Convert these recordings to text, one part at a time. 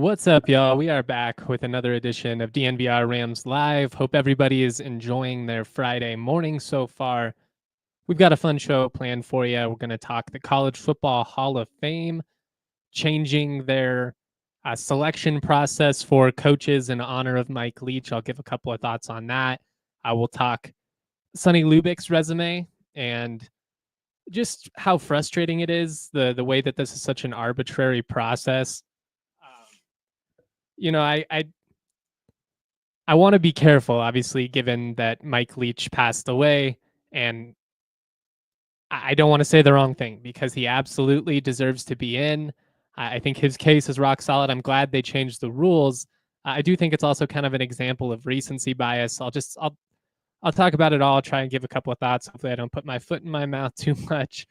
What's up, y'all? We are back with another edition of DNVR Rams Live. Hope everybody is enjoying their Friday morning so far. We've got a fun show planned for you. We're going to talk the College Football Hall of Fame, changing their selection process for coaches in honor of Mike Leach. I'll give a couple of thoughts on that. We'll talk Sonny Lubick's resume and just how frustrating it is, the way that this is such an arbitrary process. I want to be careful, obviously, given that Mike Leach passed away, and I don't want to say the wrong thing because he absolutely deserves to be in. I think his case is rock solid. I'm glad they changed the rules. I do think it's also kind of an example of recency bias. I'll talk about it all. Try and give a couple of thoughts. Hopefully, I don't put my foot in my mouth too much.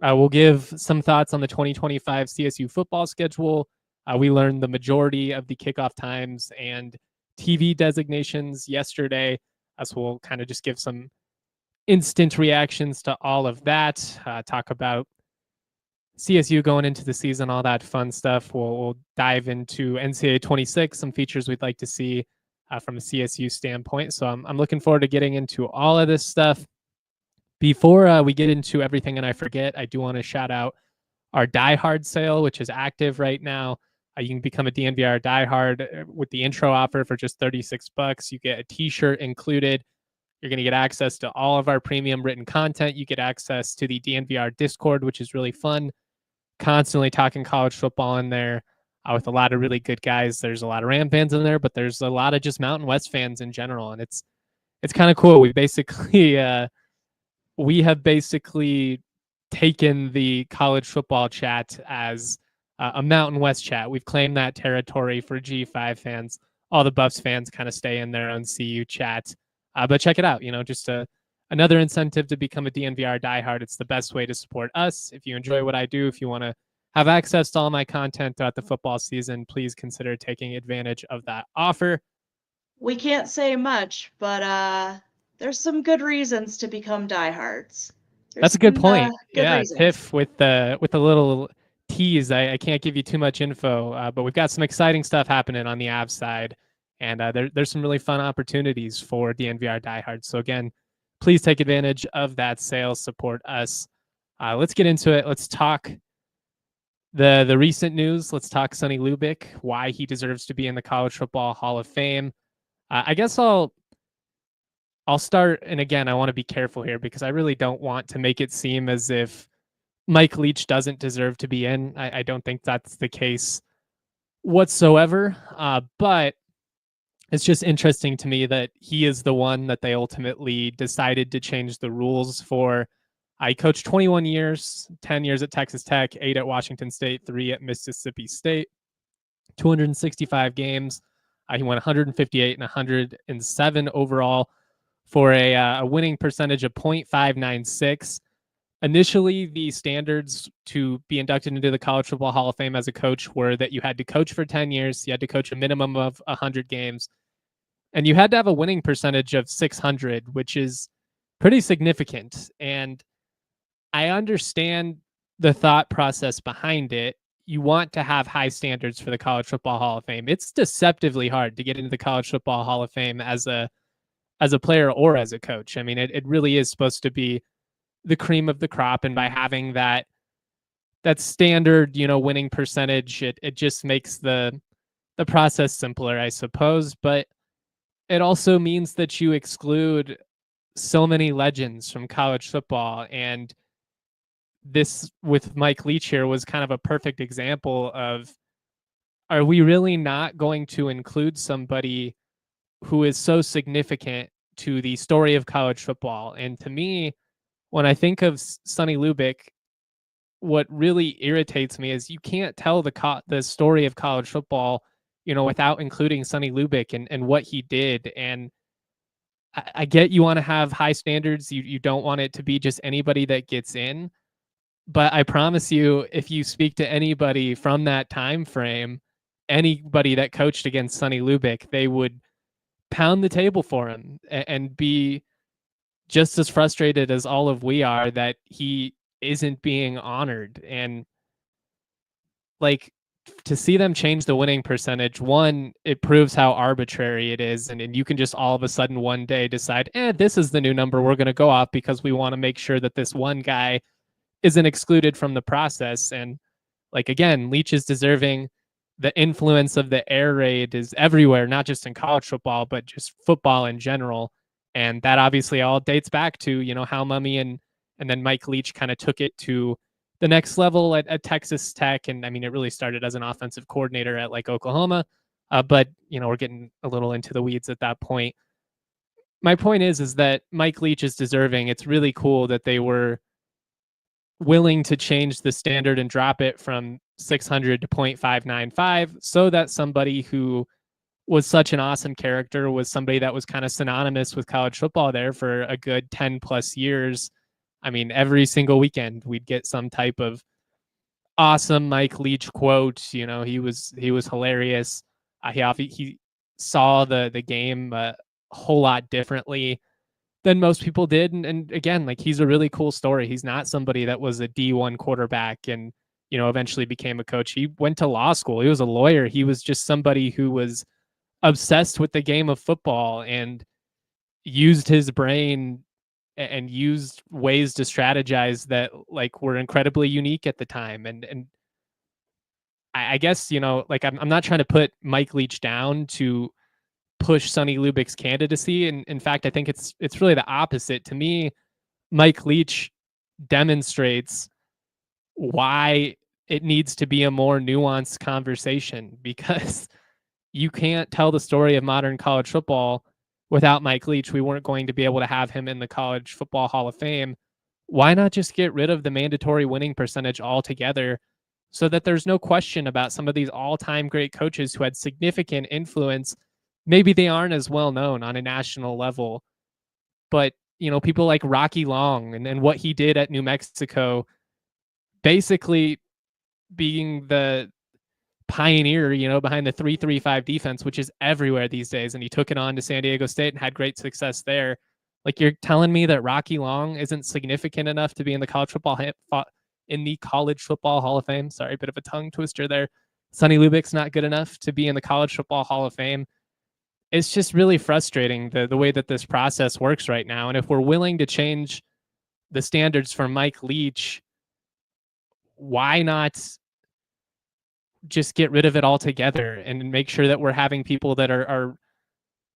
We'll give some thoughts on the 2025 CSU football schedule. We learned the majority of the kickoff times and TV designations yesterday. So we'll kind of just give some instant reactions to all of that. Talk about CSU going into the season, all that fun stuff. We'll dive into NCAA 26, some features we'd like to see from a CSU standpoint. So I'm looking forward to getting into all of this stuff. Before we get into everything and I forget, I do want to shout out our Die Hard sale, which is active right now. You can become a DNVR Die Hard with the intro offer for just $36. You get a t-shirt included. You're going to get access to all of our premium written content. You get access to the DNVR Discord, which is really fun. Constantly talking college football in there with a lot of really good guys. There's a lot of Ram fans in there, but there's a lot of just Mountain West fans in general. And it's kind of cool. We have basically taken the college football chat as a Mountain West chat. We've claimed that territory for G5 fans. All the Buffs fans kind of stay in their own CU chat. But check it out. Just another incentive to become a DNVR diehard. It's the best way to support us. If you enjoy what I do, if you want to have access to all my content throughout the football season, please consider taking advantage of that offer. We can't say much, but there's some good reasons to become diehards. That's a good point. Yeah, Tiff with the little tease. I can't give you too much info, but we've got some exciting stuff happening on the Avs side, and there's some really fun opportunities for DNVR diehards. So again, please take advantage of that sale. Support us. Let's get into it. Let's talk the recent news. Let's talk Sonny Lubick, why he deserves to be in the College Football Hall of Fame. I guess I'll start, and again, I want to be careful here because I really don't want to make it seem as if Mike Leach doesn't deserve to be in. I don't think that's the case whatsoever, but it's just interesting to me that he is the one that they ultimately decided to change the rules for. I coached 21 years, 10 years at Texas Tech, 8 at Washington State, 3 at Mississippi State, 265 games. He went 158 and 107 overall for a winning percentage of .596. Initially, the standards to be inducted into the College Football Hall of Fame as a coach were that you had to coach for 10 years, you had to coach a minimum of 100 games, and you had to have a winning percentage of 600, which is pretty significant. And I understand the thought process behind it. You want to have high standards for the College Football Hall of Fame. It's deceptively hard to get into the College Football Hall of Fame as a player or as a coach. I mean, it really is supposed to be the cream of the crop. And by having that standard, winning percentage, it just makes the process simpler, I suppose. But it also means that you exclude so many legends from college football. And this with Mike Leach here was kind of a perfect example of, are we really not going to include somebody who is so significant to the story of college football? And to me, when I think of Sonny Lubick, what really irritates me is you can't tell the story of college football, without including Sonny Lubick and what he did. And I get you want to have high standards. You don't want it to be just anybody that gets in. But I promise you, if you speak to anybody from that time frame, anybody that coached against Sonny Lubick, they would pound the table for him and be just as frustrated as all of we are that he isn't being honored. And like, to see them change the winning percentage, one, it proves how arbitrary it is. And you can just all of a sudden one day decide, this is the new number we're going to go off because we want to make sure that this one guy isn't excluded from the process. And like, again, Leach is deserving. The influence of the air raid is everywhere, not just in college football, but just football in general. And that obviously all dates back to, how Mummy and then Mike Leach kind of took it to the next level at Texas Tech. And I mean, it really started as an offensive coordinator at like Oklahoma. But, we're getting a little into the weeds at that point. My point is that Mike Leach is deserving. It's really cool that they were willing to change the standard and drop it from 600 to 0.595 so that somebody who was such an awesome character, was somebody that was kind of synonymous with college football there for a good 10 plus years. I mean, every single weekend we'd get some type of awesome Mike Leach quote. He was hilarious. He saw the game a whole lot differently than most people did. And again, like, he's a really cool story. He's not somebody that was a D1 quarterback and, eventually became a coach. He went to law school. He was a lawyer. He was just somebody who was obsessed with the game of football and used his brain and used ways to strategize that like were incredibly unique at the time. And I guess, like, I'm not trying to put Mike Leach down to push Sonny Lubick's candidacy. And in fact, I think it's really the opposite. To me, Mike Leach demonstrates why it needs to be a more nuanced conversation, because you can't tell the story of modern college football without Mike Leach. We weren't going to be able to have him in the College Football Hall of Fame. Why not just get rid of the mandatory winning percentage altogether so that there's no question about some of these all-time great coaches who had significant influence? Maybe they aren't as well known on a national level, but, people like Rocky Long and what he did at New Mexico, basically being the pioneer, behind the 3-3-5 defense, which is everywhere these days. And he took it on to San Diego State and had great success there. Like, you're telling me that Rocky Long isn't significant enough to be in the College Football Hall of Fame? Sorry, a bit of a tongue twister there. Sonny Lubick's not good enough to be in the College Football Hall of Fame. It's just really frustrating the way that this process works right now. And if we're willing to change the standards for Mike Leach, why not just get rid of it altogether and make sure that we're having people that are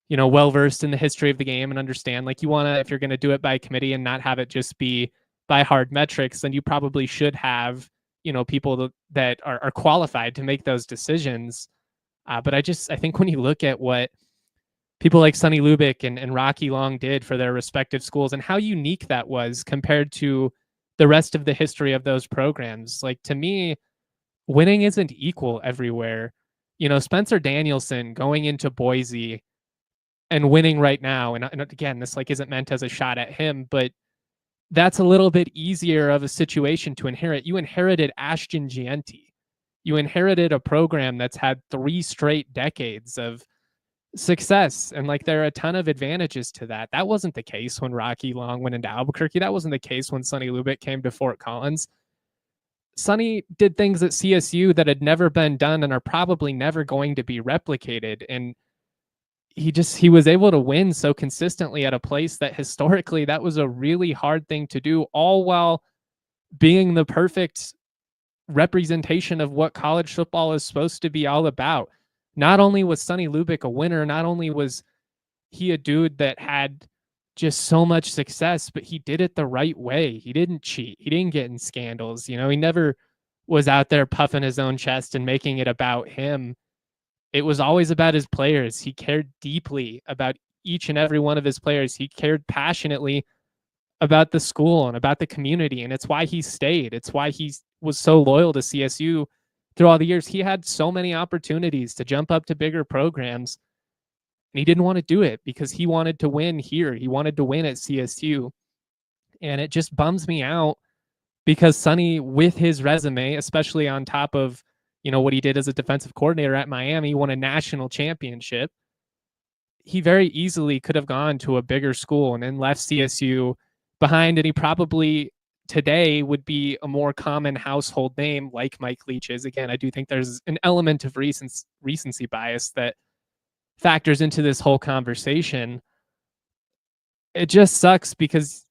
well-versed in the history of the game and understand, like, if you're going to do it by committee and not have it just be by hard metrics, then you probably should have, people that are qualified to make those decisions. But I think when you look at what people like Sonny Lubick and Rocky Long did for their respective schools and how unique that was compared to the rest of the history of those programs, like, to me, winning isn't equal everywhere. Spencer Danielson going into Boise and winning right now, and again, this like isn't meant as a shot at him, but that's a little bit easier of a situation to inherit. You inherited Ashton Gianti. You inherited a program that's had 3 straight decades of success, and like, there are a ton of advantages to that. That wasn't the case when Rocky Long went into Albuquerque. That wasn't the case when Sonny Lubick came to Fort Collins. Sonny did things at CSU that had never been done and are probably never going to be replicated. And he was able to win so consistently at a place that historically that was a really hard thing to do, all while being the perfect representation of what college football is supposed to be all about. Not only was Sonny Lubick a winner, not only was he a dude that had just so much success, but he did it the right way. He didn't cheat. He didn't get in scandals. He never was out there puffing his own chest and making it about him. It was always about his players. He cared deeply about each and every one of his players. He cared passionately about the school and about the community. And it's why he stayed. It's why he was so loyal to CSU through all the years. He had so many opportunities to jump up to bigger programs, and he didn't want to do it because he wanted to win here. He wanted to win at CSU. And it just bums me out because Sonny, with his resume, especially on top of, what he did as a defensive coordinator at Miami, won a national championship. He very easily could have gone to a bigger school and then left CSU behind. And he probably, today would be a more common household name like Mike Leach is. Again, I do think there's an element of recency bias that factors into this whole conversation. It just sucks because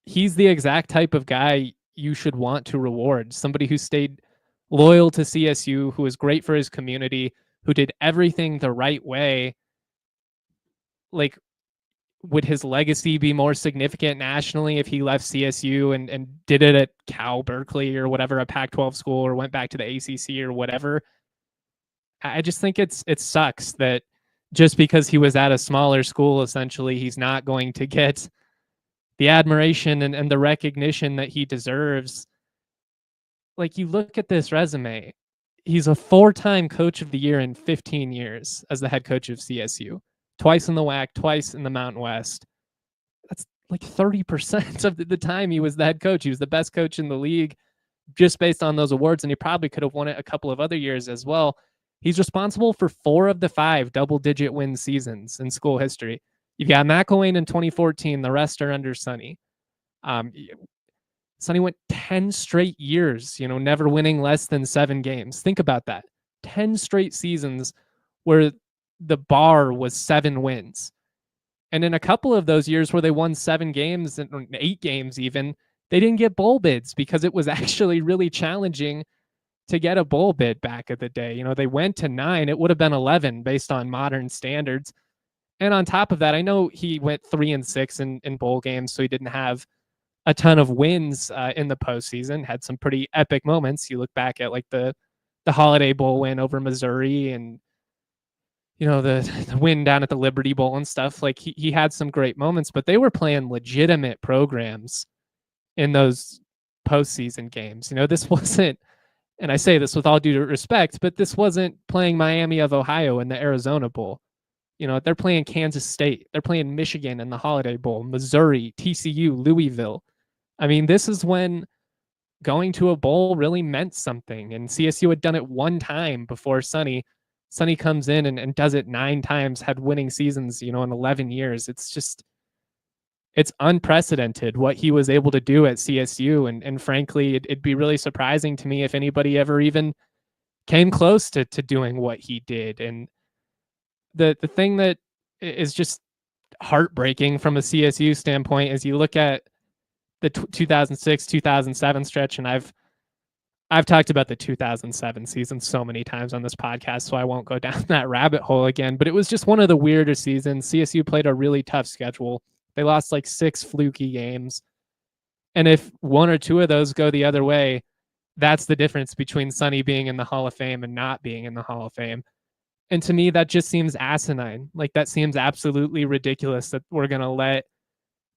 he's the exact type of guy you should want to reward. Somebody who stayed loyal to CSU, who was great for his community, who did everything the right way. Like, would his legacy be more significant nationally if he left CSU and did it at Cal Berkeley or whatever, a Pac-12 school, or went back to the ACC or whatever? I just think it sucks that just because he was at a smaller school, essentially, he's not going to get the admiration and the recognition that he deserves. Like, you look at this resume, he's a 4-time coach of the year in 15 years as the head coach of CSU. Twice in the WAC, twice in the Mountain West. That's like 30% of the time he was the head coach. He was the best coach in the league just based on those awards, and he probably could have won it a couple of other years as well. He's responsible for 4 of the 5 double-digit win seasons in school history. You've got McElwain in 2014. The rest are under Sonny. Sonny went 10 straight years, never winning less than 7 games. Think about that. 10 straight seasons where the bar was 7 wins. And in a couple of those years where they won 7 games and 8 games even, they didn't get bowl bids because it was actually really challenging to get a bowl bid back at the day. They went to 9. It would have been 11 based on modern standards. And on top of that, I know he went 3-6 in bowl games, so he didn't have a ton of wins in the postseason. Had some pretty epic moments. You look back at like the Holiday Bowl win over Missouri, and the win down at the Liberty Bowl and stuff. Like, he had some great moments, but they were playing legitimate programs in those postseason games. This wasn't, and I say this with all due respect, but this wasn't playing Miami of Ohio in the Arizona Bowl. They're playing Kansas State. They're playing Michigan in the Holiday Bowl, Missouri, TCU, Louisville. I mean, this is when going to a bowl really meant something. And CSU had done it 1 time before Sonny. Sonny comes in and does it 9 times, had winning seasons, in 11 years. It's unprecedented what he was able to do at CSU. And frankly, it'd be really surprising to me if anybody ever even came close to doing what he did. And the thing that is just heartbreaking from a CSU standpoint is you look at the 2006-2007 stretch, and I've talked about the 2007 season so many times on this podcast, so I won't go down that rabbit hole again, but it was just one of the weirder seasons. CSU played a really tough schedule. They lost like 6 fluky games. And if 1 or 2 of those go the other way, that's the difference between Sonny being in the Hall of Fame and not being in the Hall of Fame. And to me, that just seems asinine. Like, that seems absolutely ridiculous that we're going to let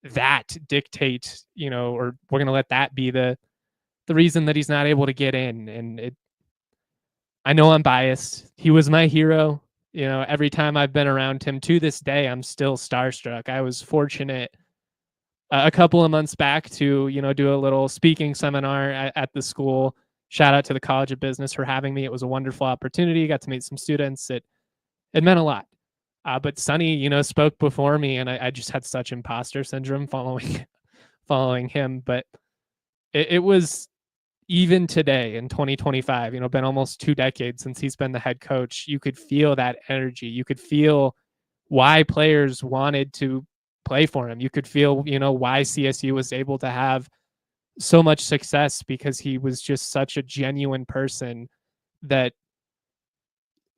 that dictate, or we're going to let that be the reason that he's not able to get in. And I know I'm biased. He was my hero. Every time I've been around him to this day, I'm still starstruck. I was fortunate a couple of months back to, do a little speaking seminar at the school. Shout out to the College of Business for having me. It was a wonderful opportunity. Got to meet some students. It meant a lot. But Sonny, spoke before me, and I just had such imposter syndrome following him. But it was, even today in 2025, been almost 2 decades since he's been the head coach. You could feel that energy. You could feel why players wanted to play for him. You could feel, why CSU was able to have so much success, because he was just such a genuine person that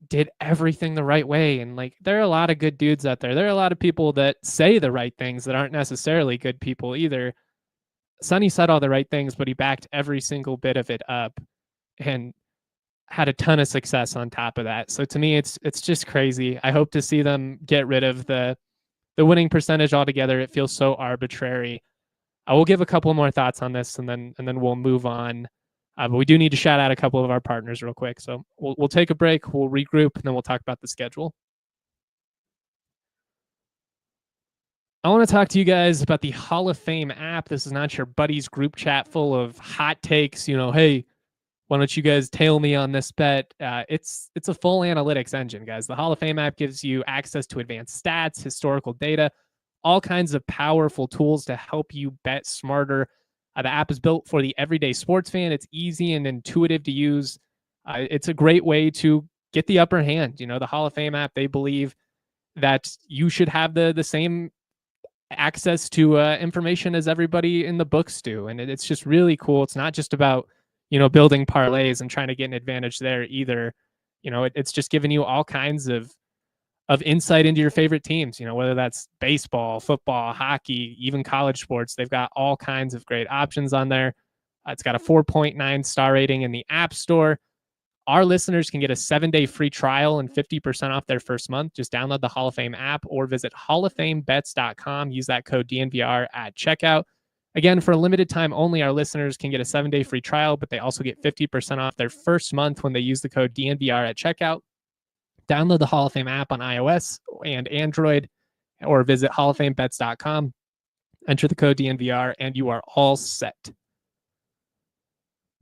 did everything the right way. And like, there are a lot of good dudes out there. There are a lot of people that say the right things that aren't necessarily good people either. Sonny said all the right things, but he backed every single bit of it up and had a ton of success on top of that. So to me, it's just crazy. I hope to see them get rid of the winning percentage altogether. It feels so arbitrary. I will give a couple more thoughts on this, and then we'll move on. But we do need to shout out a couple of our partners real quick. So we'll take a break, we'll regroup, and then we'll talk about the schedule. I want to talk to you guys about the Hall of Fame app. This is not your buddy's group chat full of hot takes. Hey, why don't you guys tail me on this bet? It's a full analytics engine, guys. The Hall of Fame app gives you access to advanced stats, historical data, all kinds of powerful tools to help you bet smarter. The app is built for the everyday sports fan. It's easy and intuitive to use. It's a great way to get the upper hand. The Hall of Fame app, they believe that you should have the same access to information as everybody in the books do. And it's just really cool. It's not just about, building parlays and trying to get an advantage there either. It's just giving you all kinds of insight into your favorite teams, whether that's baseball, football, hockey, even college sports. They've got all kinds of great options on there. It's got a 4.9 star rating in the App Store. Our listeners can get a 7-day free trial and 50% off their first month. Just download the Hall of Fame app or visit halloffamebets.com. Use that code DNVR at checkout. Again, for a limited time only, our listeners can get a 7-day free trial, but they also get 50% off their first month when they use the code DNVR at checkout. Download the Hall of Fame app on iOS and Android, or visit halloffamebets.com. Enter the code DNVR, and you are all set.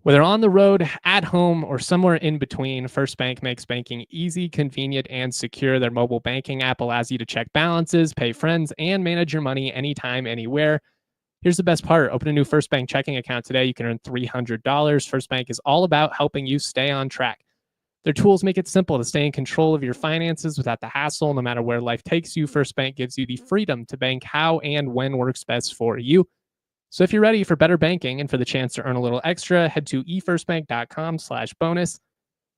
Whether on the road, at home, or somewhere in between, First Bank makes banking easy, convenient, and secure. Their mobile banking app allows you to check balances, pay friends, and manage your money anytime, anywhere. Here's the best part. Open a new First Bank checking account today. You can earn $300. First Bank is all about helping you stay on track. Their tools make it simple to stay in control of your finances without the hassle. No matter where life takes you, First Bank gives you the freedom to bank how and when works best for you. So if you're ready for better banking and for the chance to earn a little extra, head to efirstbank.com/bonus.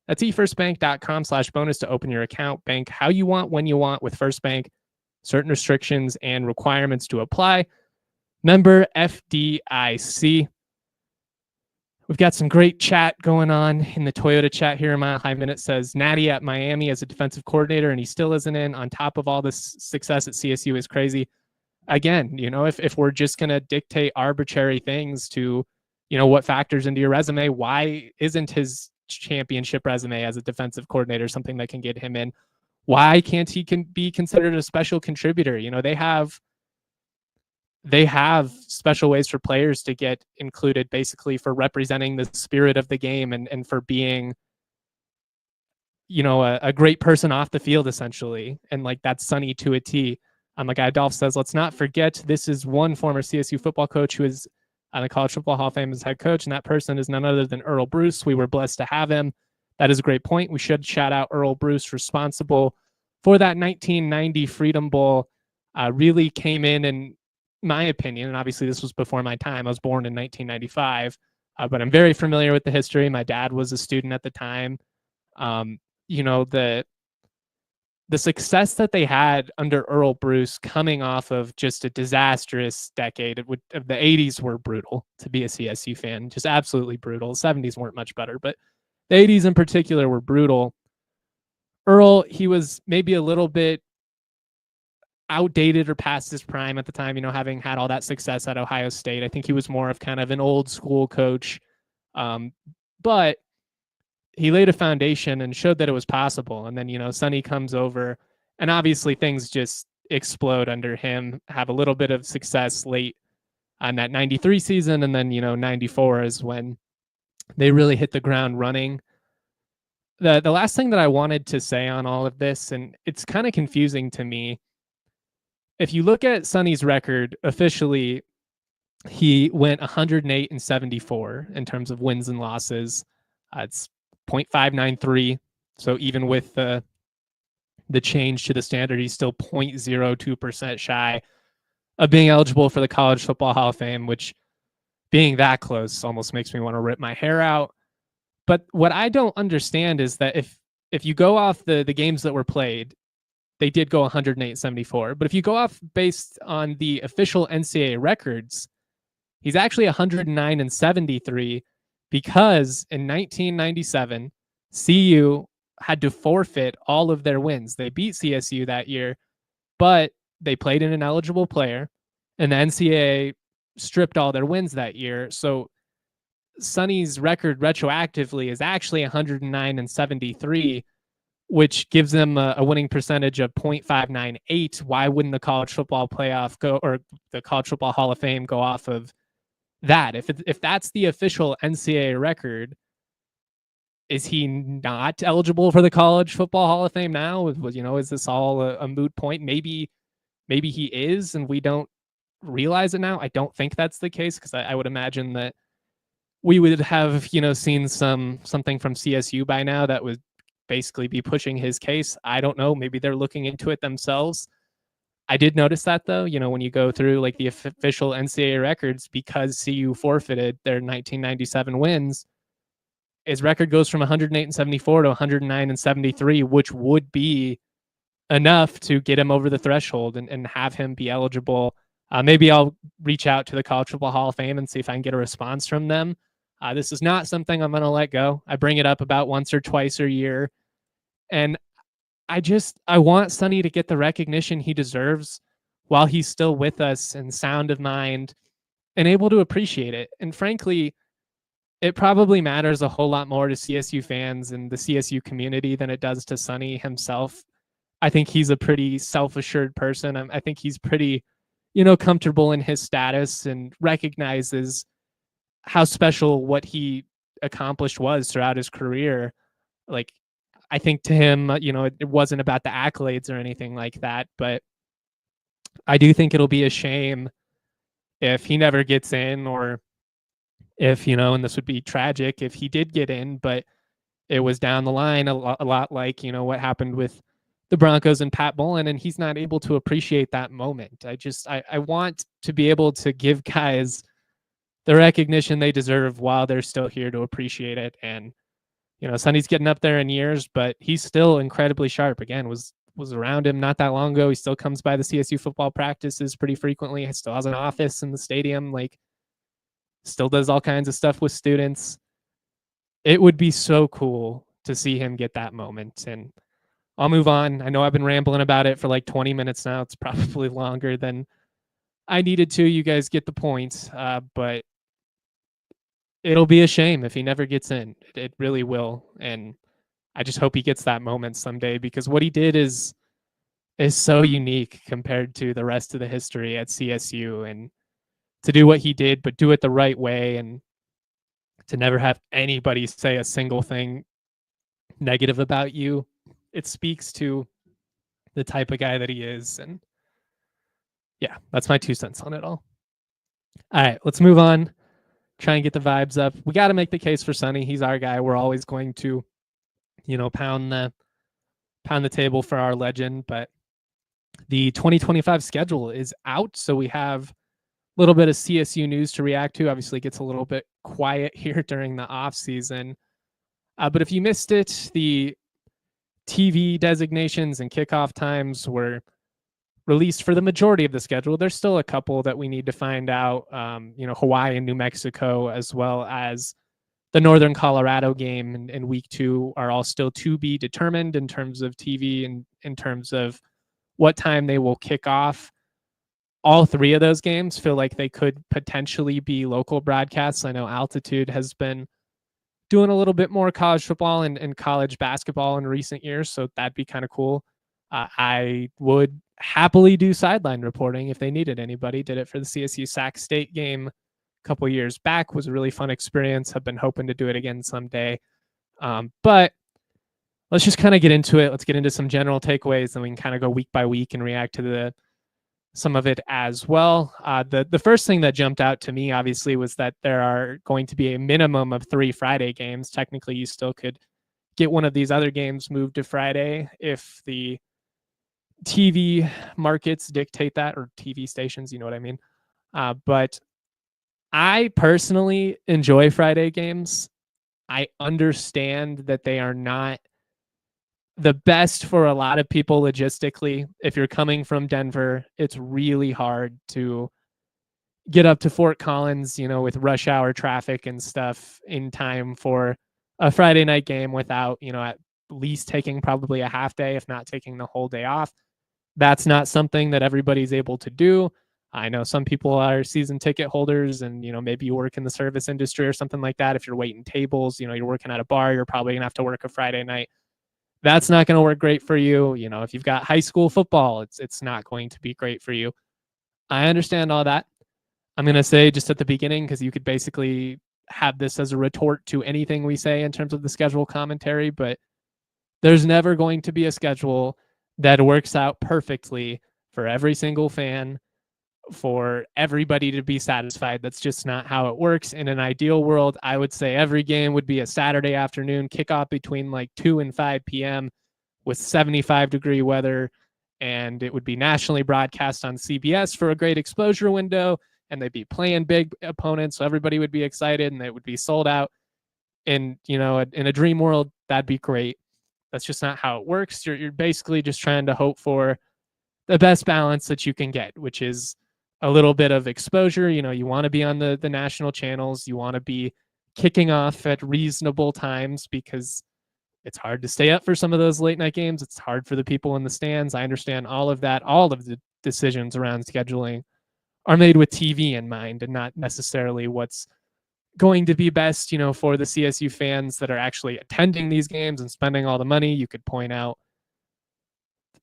That's efirstbank.com/bonus to open your account. Bank how you want, when you want with First Bank. Certain restrictions and requirements to apply. Member FDIC. We've got some great chat going on in the Toyota chat here. Mile High Minute says, Natty at Miami as a defensive coordinator, and he still isn't in. On top of all this success at CSU is crazy. Again, if we're just going to dictate arbitrary things to, what factors into your resume, why isn't his championship resume as a defensive coordinator something that can get him in? Why can't he be considered a special contributor? They have special ways for players to get included, basically for representing the spirit of the game and for being, a great person off the field, essentially. And that's Sonny to a T. My guy Dolph says, let's not forget this is one former CSU football coach who is on the College Football Hall of Fame as head coach, and that person is none other than Earl Bruce. We were blessed to have him. That is a great point. We should shout out Earl Bruce, responsible for that 1990 Freedom Bowl. Really came in my opinion, and obviously this was before my time. I was born in 1995, but I'm very familiar with the history. My dad was a student at the time. The success that they had under Earl Bruce, coming off of just a disastrous decade. The 80s were brutal to be a CSU fan, just absolutely brutal. The 70s weren't much better, but the 80s in particular were brutal. Earl, he was maybe a little bit outdated or past his prime at the time, having had all that success at Ohio State. I think he was more of kind of an old school coach. But he laid a foundation and showed that it was possible. And then, Sonny comes over, and obviously things just explode under him, have a little bit of success late on that 93 season. And then, 94 is when they really hit the ground running. The last thing that I wanted to say on all of this, and it's kind of confusing to me, if you look at Sonny's record officially, he went 108-74 in terms of wins and losses. It's 0.593. So even with the change to the standard, he's still 0.02% shy of being eligible for the College Football Hall of Fame, which, being that close, almost makes me want to rip my hair out. But what I don't understand is that if you go off the games that were played, they did go 108-74. But if you go off based on the official NCAA records, he's actually 109-73, because in 1997, CU had to forfeit all of their wins. They beat CSU that year, but they played an ineligible player, and the NCAA stripped all their wins that year. So Sonny's record retroactively is actually 109-73, which gives them a winning percentage of 0.598. Why wouldn't the College Football Playoff go, or the College Football Hall of Fame go off of that? If that's the official NCAA record, is he not eligible for the College Football Hall of Fame now? Is this all a moot point? Maybe he is, and we don't realize it now. I don't think that's the case, because I would imagine that we would have, seen something from CSU by now that would basically be pushing his case. I don't know. Maybe they're looking into it themselves. I did notice that, though, when you go through like the official NCAA records, because CU forfeited their 1997 wins, his record goes from 108-74 to 109-73, which would be enough to get him over the threshold and have him be eligible. Maybe I'll reach out to the College Football Hall of Fame and see if I can get a response from them. This is not something I'm going to let go. I bring it up about once or twice a year. And I want Sonny to get the recognition he deserves while he's still with us and sound of mind and able to appreciate it. And frankly, it probably matters a whole lot more to CSU fans and the CSU community than it does to Sonny himself. I think he's a pretty self-assured person. I think he's pretty, comfortable in his status and recognizes how special what he accomplished was throughout his career. Like, I think to him, it wasn't about the accolades or anything like that, but I do think it'll be a shame if he never gets in, or if, and this would be tragic if he did get in, but it was down the line a lot like, what happened with the Broncos and Pat Bowlen, and he's not able to appreciate that moment. I want to be able to give guys the recognition they deserve while they're still here to appreciate it. And, Sonny's getting up there in years, but he's still incredibly sharp. Again, was around him not that long ago. He still comes by the CSU football practices pretty frequently. He still has an office in the stadium, still does all kinds of stuff with students. It would be so cool to see him get that moment. And I'll move on. I know I've been rambling about it for 20 minutes now. It's probably longer than I needed to. You guys get the point. But it'll be a shame if he never gets in. It really will. And I just hope he gets that moment someday, because what he did is so unique compared to the rest of the history at CSU. And to do what he did, but do it the right way, and to never have anybody say a single thing negative about you, it speaks to the type of guy that he is. And yeah, that's my 2 cents on it all. All right, let's move on. Try and get the vibes up. We got to make the case for Sonny. He's our guy. We're always going to, pound the table for our legend. But the 2025 schedule is out, so we have a little bit of CSU news to react to. Obviously, it gets a little bit quiet here during the off season. But if you missed it, the TV designations and kickoff times were released for the majority of the schedule. There's still a couple that we need to find out. Hawaii and New Mexico, as well as the Northern Colorado game in week 2, are all still to be determined in terms of TV and in terms of what time they will kick off. All 3 of those games feel like they could potentially be local broadcasts. I know Altitude has been doing a little bit more college football and college basketball in recent years, so that'd be kind of cool. I would happily do sideline reporting if they needed anybody. Did it for the CSU Sac State game a couple years back. Was a really fun experience. I've been hoping to do it again someday. But let's just kind of get into it. Let's get into some general takeaways, and we can kind of go week by week and react to some of it as well. The first thing that jumped out to me, obviously, was that there are going to be a minimum of 3 Friday games. Technically, you still could get one of these other games moved to Friday if the TV markets dictate that, or TV stations, you know what I mean? But I personally enjoy Friday games. I understand that they are not the best for a lot of people logistically. If you're coming from Denver, it's really hard to get up to Fort Collins, with rush hour traffic and stuff in time for a Friday night game without, at least taking probably a half day, if not taking the whole day off. That's not something that everybody's able to do. I know some people are season ticket holders and, maybe you work in the service industry or something like that. If you're waiting tables, you're working at a bar, you're probably going to have to work a Friday night. That's not going to work great for you. If you've got high school football, it's not going to be great for you. I understand all that. I'm going to say just at the beginning, because you could basically have this as a retort to anything we say in terms of the schedule commentary, but there's never going to be a schedule that works out perfectly for every single fan for everybody to be satisfied. That's just not how it works. In an ideal world, I would say every game would be a Saturday afternoon kickoff between like 2 and 5 p.m. with 75-degree weather, and it would be nationally broadcast on CBS for a great exposure window, and they'd be playing big opponents, so everybody would be excited, and it would be sold out. And, you know, in a dream world, that'd be great. That's just not how it works. You're basically just trying to hope for the best balance that you can get, which is a little bit of exposure. You know, you want to be on the national channels. You want to be kicking off at reasonable times because it's hard to stay up for some of those late night games. It's hard for the people in the stands. I understand all of that. All of the decisions around scheduling are made with TV in mind and not necessarily what's going to be best, you know, for the CSU fans that are actually attending these games and spending all the money. You could point out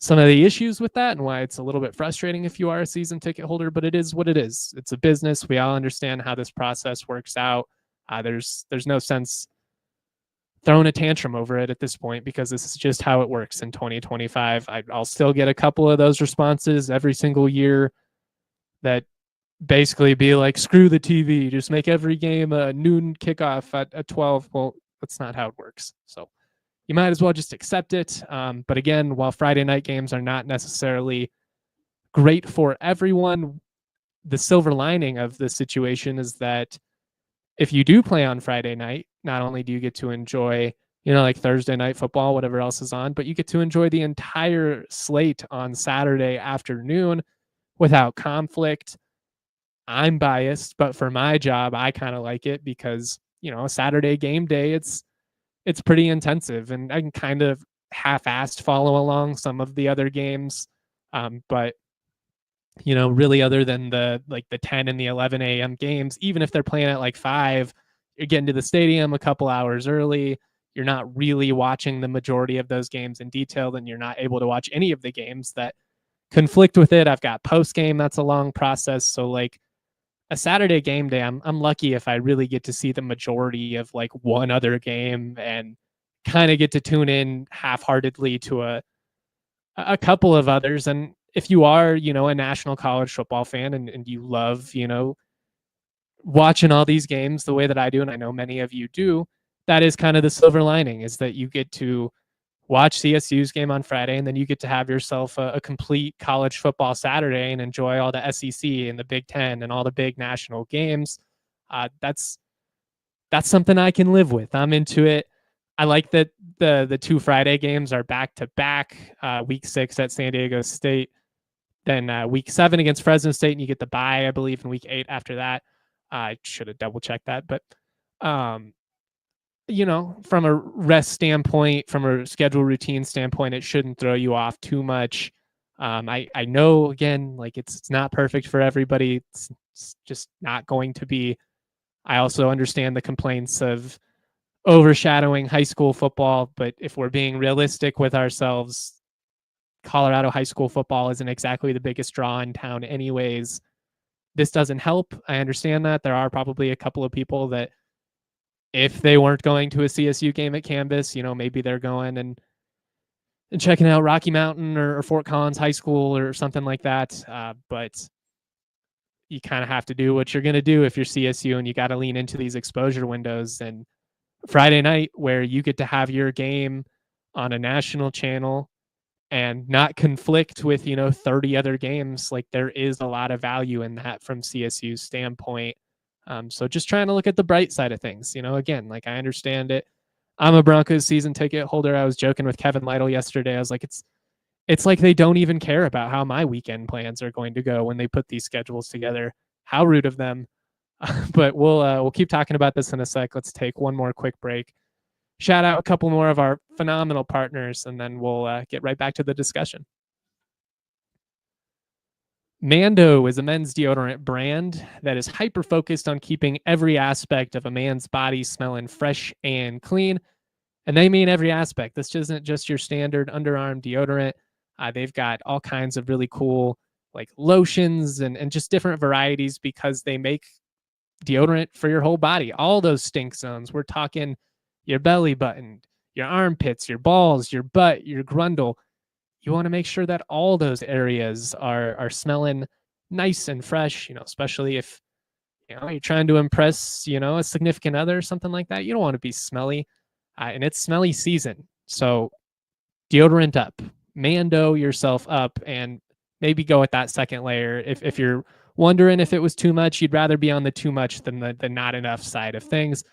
some of the issues with that and why it's a little bit frustrating if you are a season ticket holder, but it is what it is. It's a business. We all understand how this process works out. There's no sense throwing a tantrum over it at this point because this is just how it works in 2025. I'll still get a couple of those responses every single year that basically be like, screw the TV, just make every game a noon kickoff at 12. Well, that's not how it works. So you might as well just accept it. But again, while Friday night games are not necessarily great for everyone, the silver lining of the situation is that if you do play on Friday night, not only do you get to enjoy, you know, like Thursday night football, whatever else is on, but you get to enjoy the entire slate on Saturday afternoon without conflict. I'm biased, but for my job, I kind of like it because, you know, Saturday game day, it's pretty intensive, and I can kind of half-assed follow along some of the other games. But, you know, really other than the 10 and the 11 a.m. games, even if they're playing at like 5, you're getting to the stadium a couple hours early. You're not really watching the majority of those games in detail, then you're not able to watch any of the games that conflict with it. I've got post-game, that's a long process. So like a Saturday game day, I'm lucky if I really get to see the majority of like one other game and kind of get to tune in half-heartedly to a couple of others. And if you are, you know, a national college football fan and you love, you know, watching all these games the way that I do, and I know many of you do, that is kind of the silver lining, is that you get to watch CSU's game on Friday, and then you get to have yourself a complete college football Saturday and enjoy all the SEC and the Big Ten and all the big national games. That's something I can live with. I'm into it. I like that the 2 Friday games are back to back. Week 6 at San Diego State, then week 7 against Fresno State, and you get the bye, I believe, in week 8 after that. I should have double checked that, but you know, from a rest standpoint, from a schedule routine standpoint, it shouldn't throw you off too much. I know, again, like it's not perfect for everybody. It's just not going to be. I also understand the complaints of overshadowing high school football, but if we're being realistic with ourselves, Colorado high school football isn't exactly the biggest draw in town anyways. This doesn't help. I understand that. There are probably a couple of people that, if they weren't going to a CSU game at Canvas, you know, maybe they're going and checking out Rocky Mountain or Fort Collins High School or something like that. But you kind of have to do what you're going to do if you're CSU, and you got to lean into these exposure windows. And Friday night, where you get to have your game on a national channel and not conflict with, you know, 30 other games, like there is a lot of value in that from CSU's standpoint. So just trying to look at the bright side of things, you know, again, like I understand it. I'm a Broncos season ticket holder. I was joking with Kevin Lytle yesterday. I was like, it's like they don't even care about how my weekend plans are going to go when they put these schedules together. How rude of them. But we'll keep talking about this in a sec. Let's take one more quick break. Shout out a couple more of our phenomenal partners, and then we'll get right back to the discussion. Mando is a men's deodorant brand that is hyper-focused on keeping every aspect of a man's body smelling fresh and clean. And they mean every aspect. This isn't just your standard underarm deodorant. They've got all kinds of really cool like lotions and just different varieties, because they make deodorant for your whole body. All those stink zones. We're talking your belly button, your armpits, your balls, your butt, your grundle. You want to make sure that all those areas are smelling nice and fresh, especially if, you're trying to impress, a significant other or something like that. You don't want to be smelly. And it's smelly season. So deodorant up, Mando yourself up, and maybe go with that second layer. If you're wondering if it was too much, you'd rather be on the too much than the not enough side of things.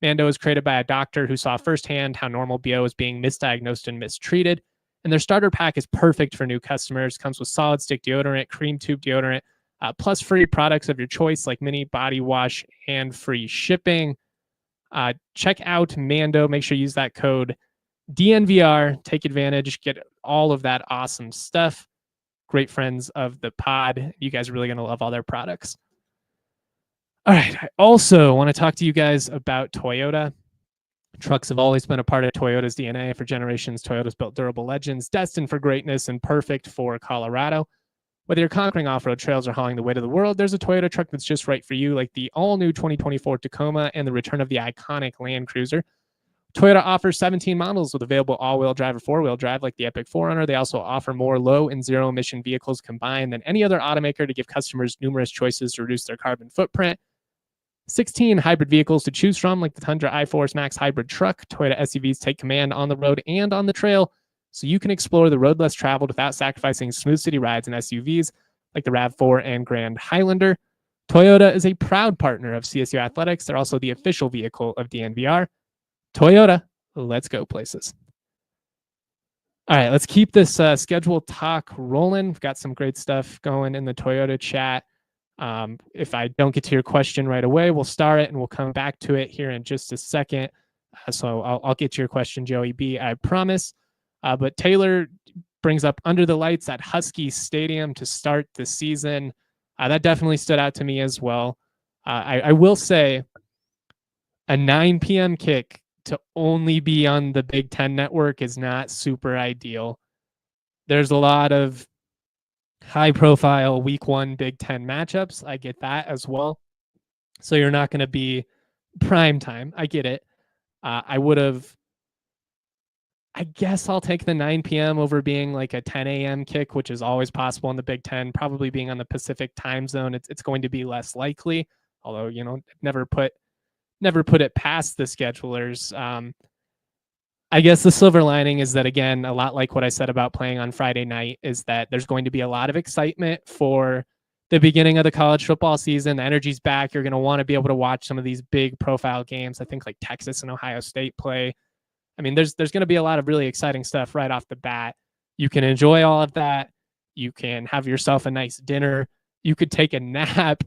Mando was created by a doctor who saw firsthand how normal BO is being misdiagnosed and mistreated. And their starter pack is perfect for new customers. Comes with solid stick deodorant, cream tube deodorant, plus free products of your choice like mini body wash and free shipping. Check out Mando. Make sure you use that code DNVR. Take advantage. Get all of that awesome stuff. Great friends of the pod. You guys are really going to love all their products. All right. I also want to talk to you guys about Toyota. Trucks have always been a part of Toyota's DNA for generations. Toyota's built durable legends, destined for greatness and perfect for Colorado. Whether you're conquering off-road trails or hauling the weight of the world, there's a Toyota truck that's just right for you, like the all-new 2024 Tacoma and the return of the iconic Land Cruiser. Toyota offers 17 models with available all-wheel drive or four-wheel drive, like the Epic 4Runner. They also offer more low and zero-emission vehicles combined than any other automaker to give customers numerous choices to reduce their carbon footprint. 16 hybrid vehicles to choose from, like the Tundra iForce Max hybrid truck. Toyota SUVs take command on the road and on the trail, so you can explore the road less traveled without sacrificing smooth city rides in SUVs like the RAV4 and Grand Highlander. Toyota is a proud partner of CSU Athletics. They're also the official vehicle of DNVR. Toyota, let's go places. All right, let's keep this schedule talk rolling. We've got some great stuff going in the Toyota chat. If I don't get to your question right away, we'll start it and we'll come back to it here in just a second. So I'll get to your question, Joey B, I promise. But Taylor brings up under the lights at Husky Stadium to start the season. That definitely stood out to me as well. I will say a 9 p.m. kick to only be on the Big Ten network is not super ideal. There's a lot of high-profile Week 1 Big Ten matchups. I get that as well. So you're not going to be prime time. I get it. I guess I'll take the 9 p.m. over being like a 10 a.m. kick, which is always possible in the Big Ten. Probably being on the Pacific time zone, it's going to be less likely. Although, never put it past the schedulers. I guess the silver lining is that, again, a lot like what I said about playing on Friday night, is that there's going to be a lot of excitement for the beginning of the college football season. The energy's back. You're going to want to be able to watch some of these big profile games. I think like Texas and Ohio State play. I mean, there's going to be a lot of really exciting stuff right off the bat. You can enjoy all of that. You can have yourself a nice dinner. You could take a nap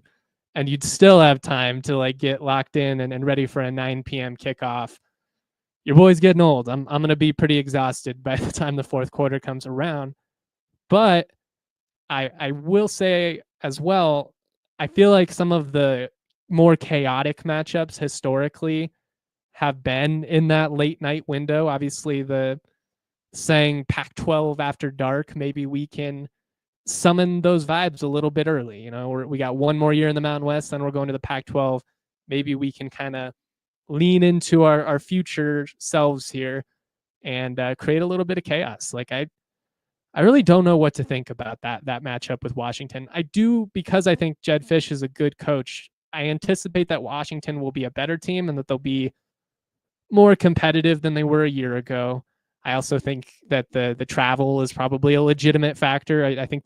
and you'd still have time to like get locked in and ready for a 9 p.m. kickoff. Your boy's getting old. I'm going to be pretty exhausted by the time the fourth quarter comes around. But I will say as well, I feel like some of the more chaotic matchups historically have been in that late night window. Obviously, the saying Pac-12 after dark, maybe we can summon those vibes a little bit early. We got one more year in the Mountain West, then we're going to the Pac-12. Maybe we can kind of lean into our future selves here and create a little bit of chaos. Like I really don't know what to think about that matchup with Washington. I do, because I think Jed Fish is a good coach. I anticipate that Washington will be a better team and that they'll be more competitive than they were a year ago. I also think that the travel is probably a legitimate factor. I think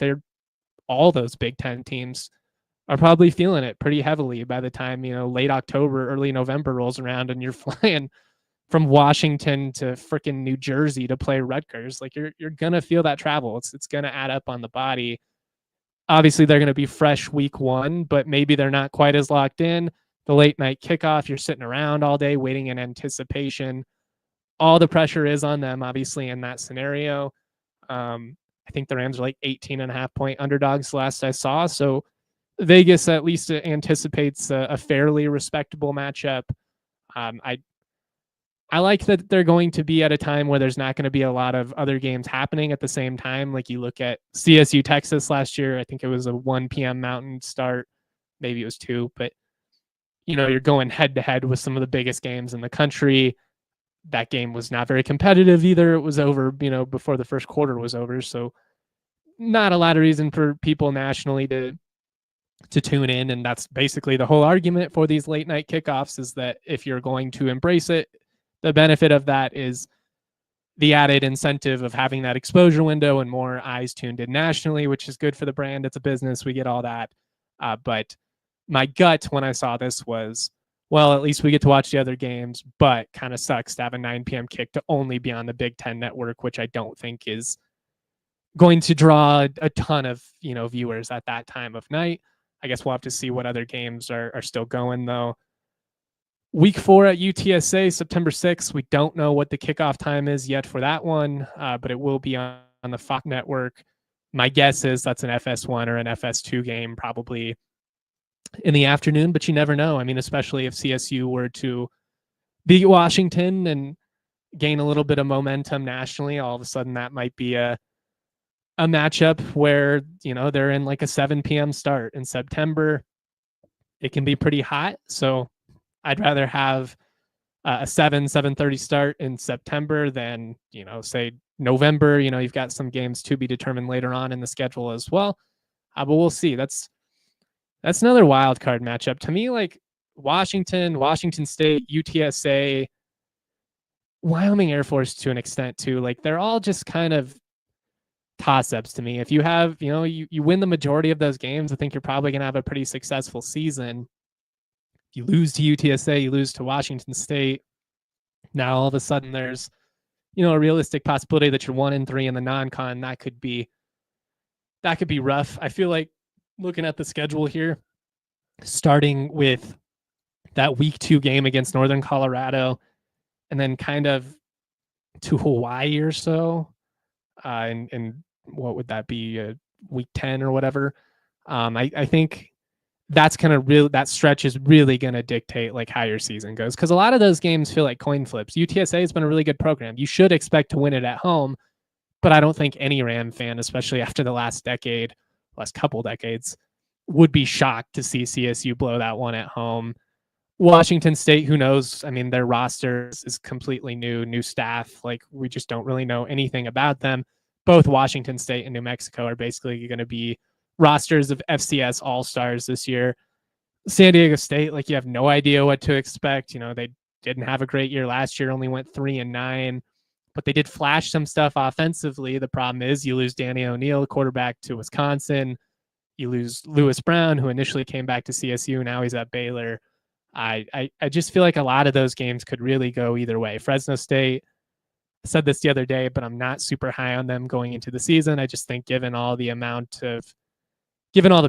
all those Big Ten teams are probably feeling it pretty heavily by the time, late October, early November rolls around and you're flying from Washington to freaking New Jersey to play Rutgers. Like you're going to feel that travel. It's going to add up on the body. Obviously they're going to be fresh week 1, but maybe they're not quite as locked in. The late night kickoff, you're sitting around all day waiting in anticipation. All the pressure is on them, obviously, in that scenario. I think the Rams are like 18.5-point underdogs last I saw. So Vegas at least anticipates a fairly respectable matchup. I like that they're going to be at a time where there's not going to be a lot of other games happening at the same time. Like you look at CSU Texas last year, I think it was a 1 p.m. Mountain start. Maybe it was 2, but you're going head to head with some of the biggest games in the country. That game was not very competitive either. It was over, before the first quarter was over. So not a lot of reason for people nationally to to tune in. And that's basically the whole argument for these late night kickoffs, is that if you're going to embrace it, the benefit of that is the added incentive of having that exposure window and more eyes tuned in nationally, which is good for the brand. It's a business. We get all that. But my gut when I saw this was, well, at least we get to watch the other games, but kind of sucks to have a 9 p.m. kick to only be on the Big Ten network, which I don't think is going to draw a ton of, viewers at that time of night. I guess we'll have to see what other games are still going, though. Week 4 at UTSA, September 6th. We don't know what the kickoff time is yet for that one, but it will be on the Fox network. My guess is that's an FS1 or an FS2 game, probably in the afternoon, but you never know. I mean, especially if CSU were to beat Washington and gain a little bit of momentum nationally, all of a sudden that might be a matchup where, they're in like a 7 p.m. start in September. It can be pretty hot, so I'd rather have a 7:30 start in September than, say November. You've got some games to be determined later on in the schedule as well. But we'll see. That's another wild card matchup to me. Like Washington State, UTSA, Wyoming Air Force to an extent too. Like they're all just kind of toss-ups to me. If you have, you win the majority of those games, I think you're probably going to have a pretty successful season. If you lose to UTSA, you lose to Washington State. Now all of a sudden there's, a realistic possibility that you're 1-3 in the non-con. That could be rough. I feel like looking at the schedule here, starting with that week 2 game against Northern Colorado, and then kind of to Hawaii or so, and what would that be, week 10 or whatever. I think that's that stretch is really going to dictate like how your season goes, because a lot of those games feel like coin flips. UTSA has been a really good program. You should expect to win it at home, but I don't think any Ram fan, especially after the last couple decades, would be shocked to see CSU blow that one at home. Washington State, who knows? I mean, their roster is completely new staff. Like we just don't really know anything about them. Both Washington State and New Mexico are basically going to be rosters of FCS All-Stars this year. San Diego State, like you have no idea what to expect. They didn't have a great year last year, only went 3-9, but they did flash some stuff offensively. The problem is you lose Danny O'Neal, quarterback, to Wisconsin. You lose Lewis Brown, who initially came back to CSU. Now he's at Baylor. I just feel like a lot of those games could really go either way. Fresno State, I said this the other day, but I'm not super high on them going into the season. I just think given all the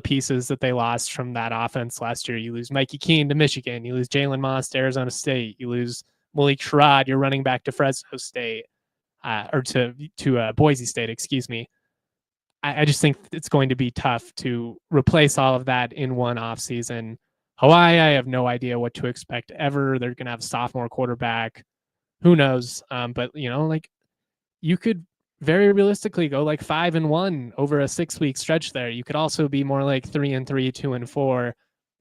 pieces that they lost from that offense last year, you lose Mikey Keene to Michigan, you lose Jalen Moss to Arizona State, you lose Malik Sherrod, you're running back to Fresno State, or to Boise State, excuse me. I just think it's going to be tough to replace all of that in one offseason. Hawaii, I have no idea what to expect ever. They're going to have a sophomore quarterback. Who knows? But, like you could very realistically go like 5-1 over a 6-week stretch there. You could also be more like 3-3, 2-4.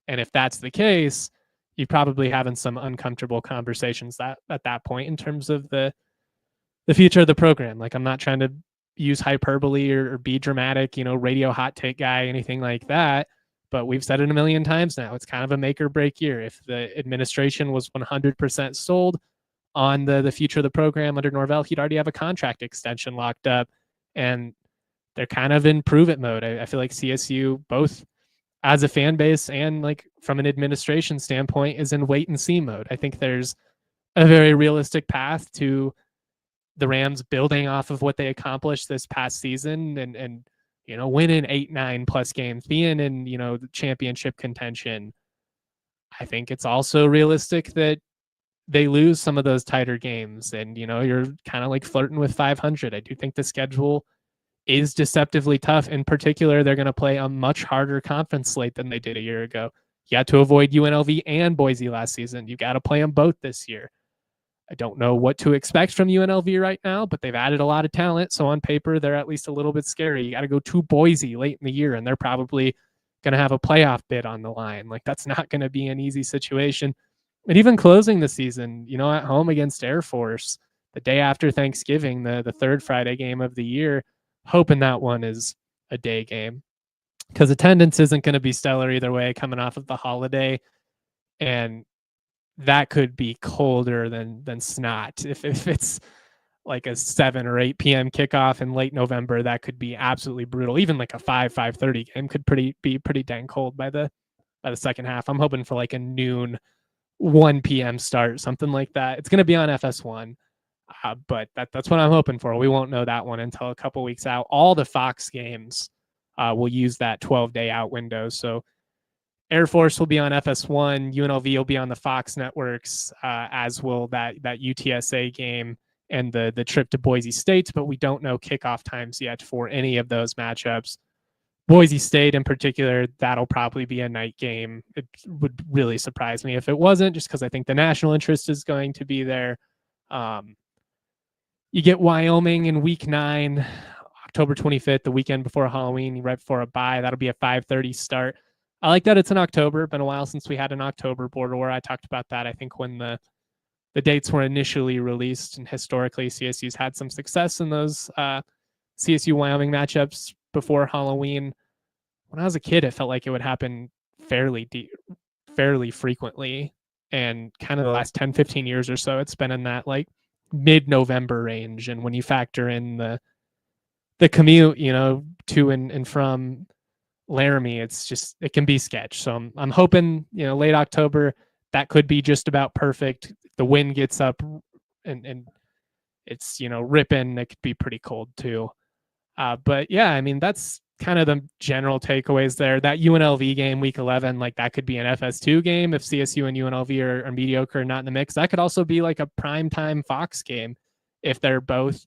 And if that's the case, you're probably having some uncomfortable conversations at that point in terms of the future of the program. Like I'm not trying to use hyperbole or be dramatic, radio hot take guy, anything like that. But we've said it a million times now. It's kind of a make or break year. If the administration was 100% sold on the future of the program under Norvell, he'd already have a contract extension locked up. And they're kind of in prove it mode. I feel like CSU, both as a fan base and like from an administration standpoint, is in wait and see mode. I think there's a very realistic path to the Rams building off of what they accomplished this past season and winning 8-9 plus games, being in, the championship contention. I think it's also realistic that they lose some of those tighter games and, you're kind of like flirting with 500. I do think the schedule is deceptively tough. In particular, they're going to play a much harder conference slate than they did a year ago. You had to avoid UNLV and Boise last season. You got to play them both this year. I don't know what to expect from UNLV right now, but they've added a lot of talent. So on paper, they're at least a little bit scary. You got to go to Boise late in the year, and they're probably going to have a playoff bid on the line. Like that's not going to be an easy situation. And even closing the season, at home against Air Force, the day after Thanksgiving, the third Friday game of the year, hoping that one is a day game. because attendance isn't going to be stellar either way coming off of the holiday, and that could be colder than snot. If it's like a 7 or 8 p.m. kickoff in late November, that could be absolutely brutal. Even like a 5:30 game could be pretty dang cold by the second half. I'm hoping for like a noon 1 p.m. start, something like that. It's going to be on FS1, but that's what I'm hoping for. We won't know that one until a couple weeks out. All the Fox games will use that 12-day out window. So Air Force will be on FS1, UNLV will be on the Fox networks, as will that UTSA game and the trip to Boise State, but we don't know kickoff times yet for any of those matchups. Boise State in particular, that'll probably be a night game. It would really surprise me if it wasn't, just because I think the national interest is going to be there. You get Wyoming in week 9, October 25th, the weekend before Halloween, right before a bye. That'll be a 5:30 start. I like that it's in October. Been a while since we had an October border where I talked about that. I think when the dates were initially released, and historically CSU's had some success in those CSU Wyoming matchups before Halloween. When I was a kid, it felt like it would happen fairly frequently, and kind of the last 10-15 years or so, it's been in that like mid-November range. And when you factor in the commute, to and from Laramie, it can be sketch. So I'm hoping, late October, that could be just about perfect. The wind gets up and it's, ripping. It could be pretty cold too. But yeah, I mean, that's kind of the general takeaways there. That UNLV game, week 11, like that could be an FS2 game if CSU and UNLV are mediocre and not in the mix. That could also be like a primetime Fox game if they're both,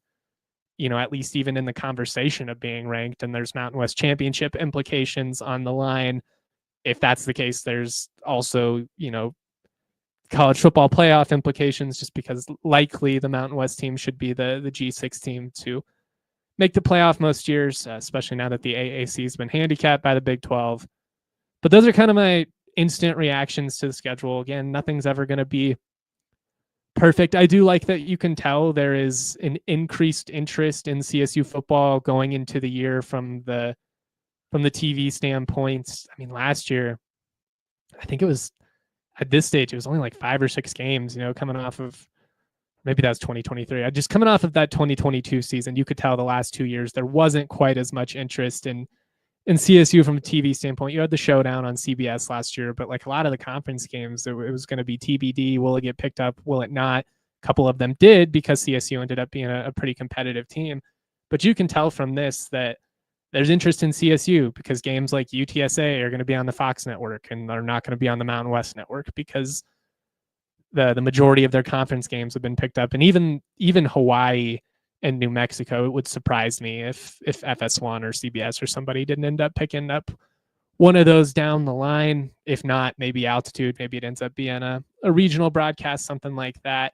at least even in the conversation of being ranked, and there's Mountain West Championship implications on the line. If that's the case, there's also, college football playoff implications, just because likely the Mountain West team should be the G6 team to make the playoff most years, especially now that the AAC has been handicapped by the Big 12. But those are kind of my instant reactions to the schedule. Again, nothing's ever going to be perfect. I do like that you can tell there is an increased interest in CSU football going into the year from the TV standpoint. I mean, last year, I think it was at this stage, it was only like 5 or 6 games, coming off of, maybe that was 2023. Just coming off of that 2022 season, you could tell the last 2 years there wasn't quite as much interest in CSU from a TV standpoint. You had the showdown on CBS last year, but like a lot of the conference games, it was going to be TBD. Will it get picked up? Will it not? A couple of them did, because CSU ended up being a pretty competitive team. But you can tell from this that there's interest in CSU, because games like UTSA are going to be on the Fox network and are not going to be on the Mountain West network, because the majority of their conference games have been picked up. And even Hawaii and New Mexico, it would surprise me if FS1 or CBS or somebody didn't end up picking up one of those down the line. If not, maybe Altitude, maybe it ends up being a regional broadcast, something like that.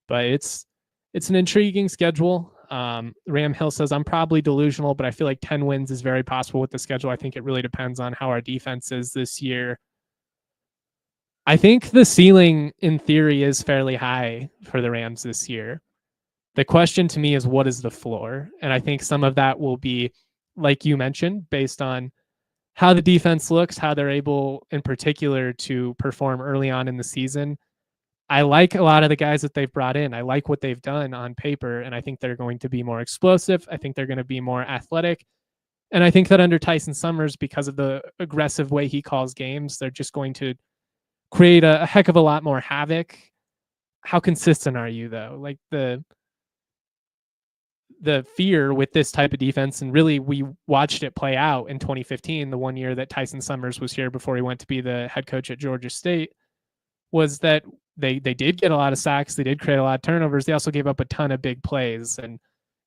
But it's an intriguing schedule. Ram Hill says, I'm probably delusional, but I feel like 10 wins is very possible with the schedule. I think it really depends on how our defense is this year. I think the ceiling in theory is fairly high for the Rams this year. The question to me is, what is the floor? And I think some of that will be, like you mentioned, based on how the defense looks, how they're able in particular to perform early on in the season. I like a lot of the guys that they've brought in. I like what they've done on paper, and I think they're going to be more explosive. I think they're going to be more athletic. And I think that under Tyson Summers, because of the aggressive way he calls games, they're just going to create a heck of a lot more havoc. How consistent are you, though? Like the fear with this type of defense, and really we watched it play out in 2015, the one year that Tyson Summers was here before he went to be the head coach at Georgia State, was that they did get a lot of sacks. They did create a lot of turnovers. They also gave up a ton of big plays. And,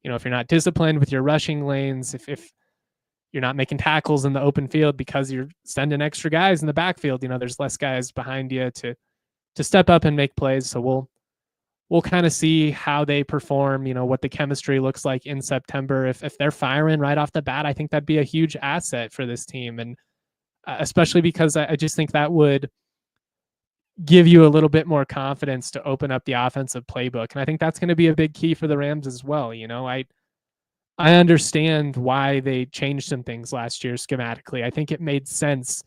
if you're not disciplined with your rushing lanes, if you're not making tackles in the open field because you're sending extra guys in the backfield, there's less guys behind you to step up and make plays. So we'll kind of see how they perform, what the chemistry looks like in September. If they're firing right off the bat, I think that'd be a huge asset for this team. And especially because I just think that would give you a little bit more confidence to open up the offensive playbook. And I think that's going to be a big key for the Rams as well. I understand why they changed some things last year schematically. I think it made sense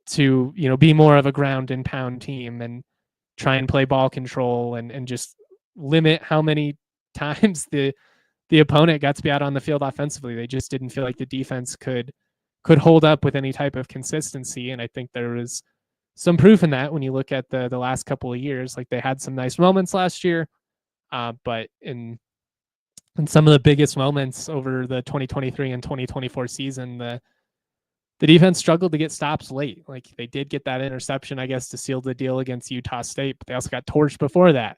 to, be more of a ground and pound team and try and play ball control and just limit how many times the opponent got to be out on the field offensively. They just didn't feel like the defense could hold up with any type of consistency. And I think there was some proof in that when you look at the last couple of years. Like, they had some nice moments last year, but in some of the biggest moments over the 2023 and 2024 season, the defense struggled to get stops late. Like, they did get that interception, I guess, to seal the deal against Utah State, but they also got torched before that.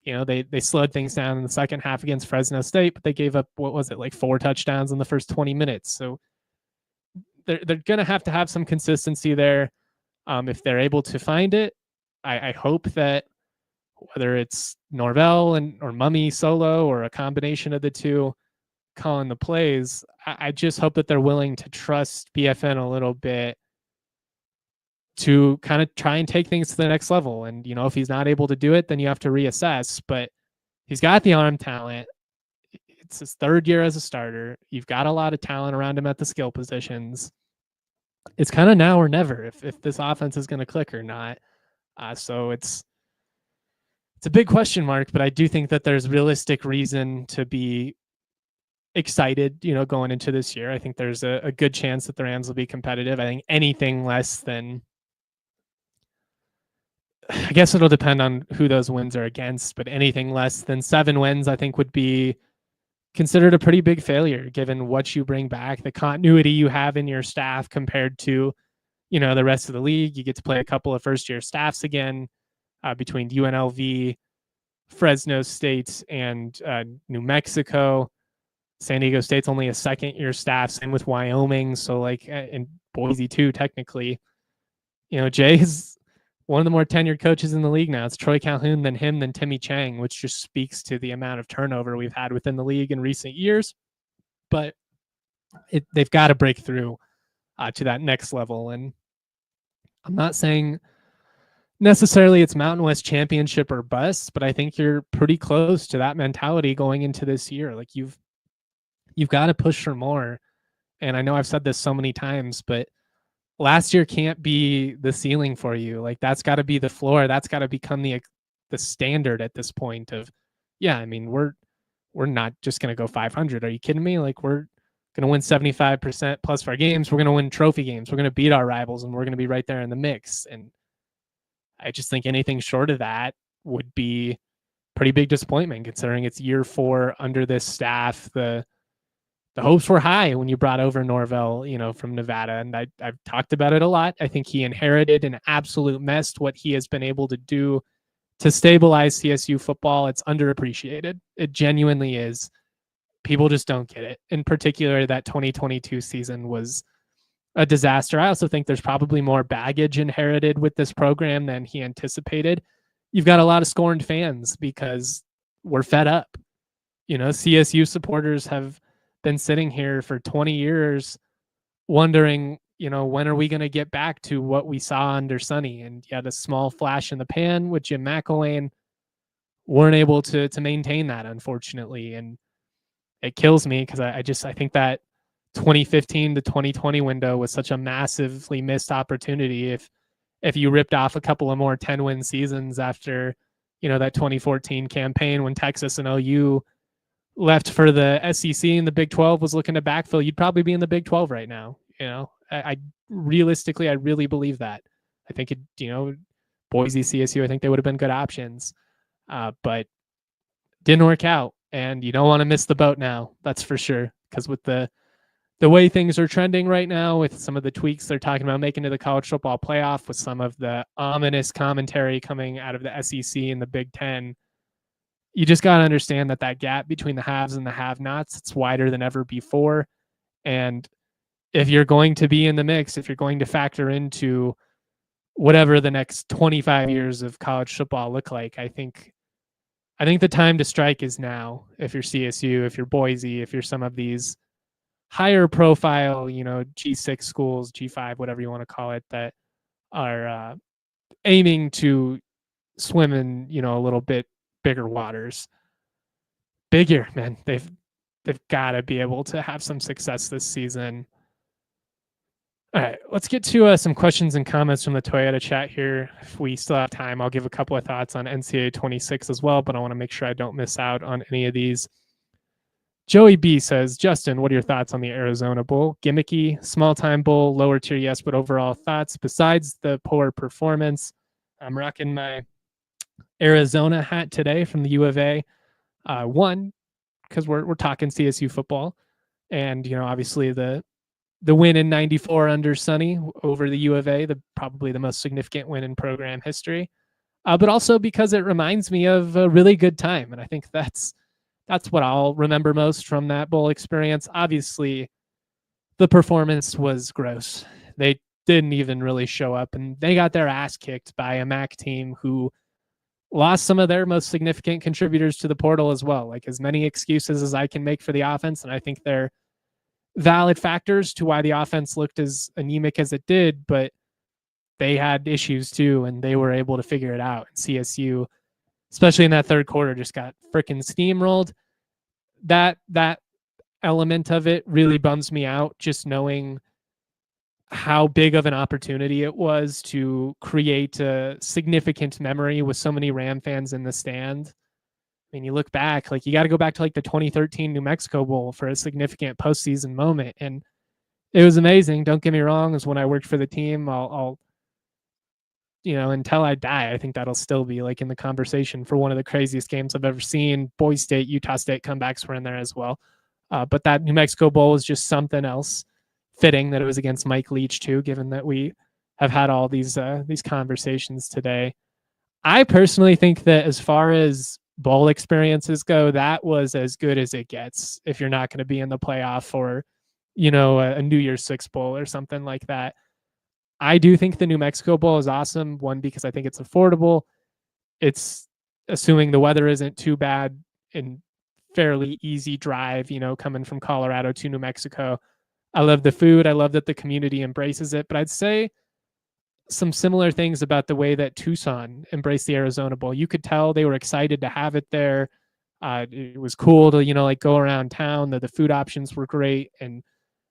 They slowed things down in the second half against Fresno State, but they gave up, what was it, like 4 touchdowns in the first 20 minutes. So they're going to have some consistency there. If they're able to find it, I hope that whether it's Norvell or Mummy solo or a combination of the two calling the plays, I just hope that they're willing to trust BFN a little bit to kind of try and take things to the next level. And, if he's not able to do it, then you have to reassess. But he's got the arm talent. It's his 3rd year as a starter. You've got a lot of talent around him at the skill positions. It's kind of now or never if this offense is going to click or not. So it's a big question mark, but I do think that there's realistic reason to be excited, going into this year. I think there's a good chance that the Rams will be competitive. I think anything less than, I guess it'll depend on who those wins are against, but anything less than 7 wins, I think, would be considered a pretty big failure given what you bring back, the continuity you have in your staff compared to, the rest of the league. You get to play a couple of first-year staffs again, between UNLV, Fresno State, and New Mexico. San Diego State's only a second-year staff, same with Wyoming. So, and Boise too, technically. Jay is one of the more tenured coaches in the league now. It's Troy Calhoun, then him, then Timmy Chang, which just speaks to the amount of turnover we've had within the league in recent years. But they've got to break through to that next level. And I'm not saying necessarily it's Mountain West championship or bust, but I think you're pretty close to that mentality going into this year. Like, you've got to push for more. And I know I've said this so many times, but last year can't be the ceiling for you. Like, that's got to be the floor. That's got to become the standard at this point of, yeah, I mean, we're not just going to go 500. Are you kidding me? Like, we're going to win 75% plus of our games. We're going to win trophy games. We're going to beat our rivals, and we're going to be right there in the mix. And I just think anything short of that would be pretty big disappointment, considering it's year 4 under this staff. The hopes were high when you brought over Norvell, from Nevada. And I've talked about it a lot. I think he inherited an absolute mess. What he has been able to do to stabilize CSU football, it's underappreciated. It genuinely is. People just don't get it. In particular, that 2022 season was a disaster. I also think there's probably more baggage inherited with this program than he anticipated. You've got a lot of scorned fans because we're fed up. CSU supporters have been sitting here for 20 years wondering, when are we going to get back to what we saw under Sonny? And you had a small flash in the pan with Jim McElwain. Weren't able to maintain that, unfortunately. And it kills me because I think that 2015 to 2020 window was such a massively missed opportunity. If you ripped off a couple of more 10-win seasons after, that 2014 campaign when Texas and OU left for the SEC and the Big 12 was looking to backfill, you'd probably be in the Big 12 right now. I realistically, I really believe that. I think Boise, CSU, I think they would have been good options, but didn't work out. And you don't want to miss the boat now, that's for sure. Because with the way things are trending right now, with some of the tweaks they're talking about making to the college football playoff, with some of the ominous commentary coming out of the SEC and the Big 10, you just got to understand that gap between the haves and the have-nots, it's wider than ever before. And if you're going to be in the mix, if you're going to factor into whatever the next 25 years of college football look like, I think the time to strike is now. If you're CSU, if you're Boise, if you're some of these higher profile, G6 schools, G5, whatever you want to call it, that are aiming to swim in, a little bit bigger waters. Big year, man. they've got to be able to have some success this season. All right, let's get to some questions and comments from the Toyota chat here. If we still have time, I'll give a couple of thoughts on NCAA 26 as well, but I want to make sure I don't miss out on any of these. Joey B says, Justin, what are your thoughts on the Arizona Bowl? Gimmicky, small-time bowl, lower tier, yes, but overall thoughts besides the poor performance? I'm rocking my Arizona hat today from the U of A. One, because we're talking CSU football, and obviously the win in '94 under Sonny over the U of A, probably the most significant win in program history, but also because it reminds me of a really good time, and I think that's what I'll remember most from that bowl experience. Obviously, the performance was gross. They didn't even really show up, and they got their ass kicked by a MAC team who lost some of their most significant contributors to the portal as well. Like, as many excuses as I can make for the offense, and I think they're valid factors to why the offense looked as anemic as it did, but they had issues too, and they were able to figure it out. And CSU, especially in that third quarter, just got freaking steamrolled. That element of it really bums me out, just knowing how big of an opportunity it was to create a significant memory with so many Ram fans in the stand. I mean, you look back, like, you got to go back to like the 2013 New Mexico Bowl for a significant postseason moment. And it was amazing. Don't get me wrong. Is when I worked for the team, I'll until I die, I think that'll still be like in the conversation for one of the craziest games I've ever seen. Boise State, Utah State comebacks were in there as well. But that New Mexico Bowl was just something else. Fitting that it was against Mike Leach too, given that we have had all these conversations today. I personally think that as far as bowl experiences go, that was as good as it gets if you're not going to be in the playoff or, a New Year's Six Bowl or something like that. I do think the New Mexico Bowl is awesome. One, because I think it's affordable. It's assuming the weather isn't too bad and fairly easy drive, coming from Colorado to New Mexico. I love the food. I love that the community embraces it. But I'd say some similar things about the way that Tucson embraced the Arizona Bowl. You could tell they were excited to have it there. It was cool to, go around town. The food options were great. And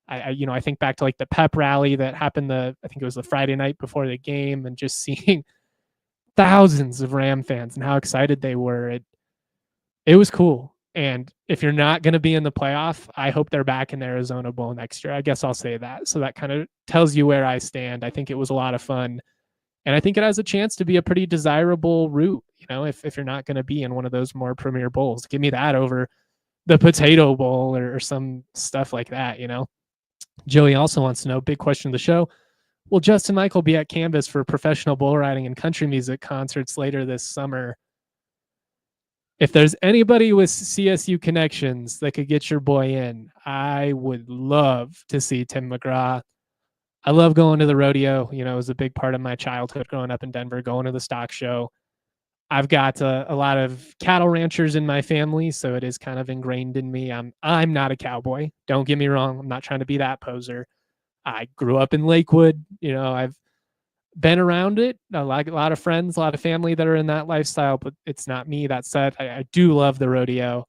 I think back to like the pep rally that happened I think it was the Friday night before the game, and just seeing thousands of Ram fans and how excited they were. It was cool. And if you're not going to be in the playoff, I hope they're back in the Arizona Bowl next year. I guess I'll say that. So that kind of tells you where I stand. I think it was a lot of fun. And I think it has a chance to be a pretty desirable route, if you're not going to be in one of those more premier bowls. Give me that over the Potato Bowl or some stuff like that, Joey also wants to know, big question of the show, will Justin Michael be at Canvas for professional bull riding and country music concerts later this summer? If there's anybody with CSU connections that could get your boy in, I would love to see Tim McGraw. I love going to the rodeo. It was a big part of my childhood growing up in Denver, going to the stock show. I've got a lot of cattle ranchers in my family, so it is kind of ingrained in me. I'm not a cowboy. Don't get me wrong. I'm not trying to be that poser. I grew up in Lakewood. I've been around it. A lot of friends, a lot of family that are in that lifestyle, but it's not me. That said, I do love the rodeo.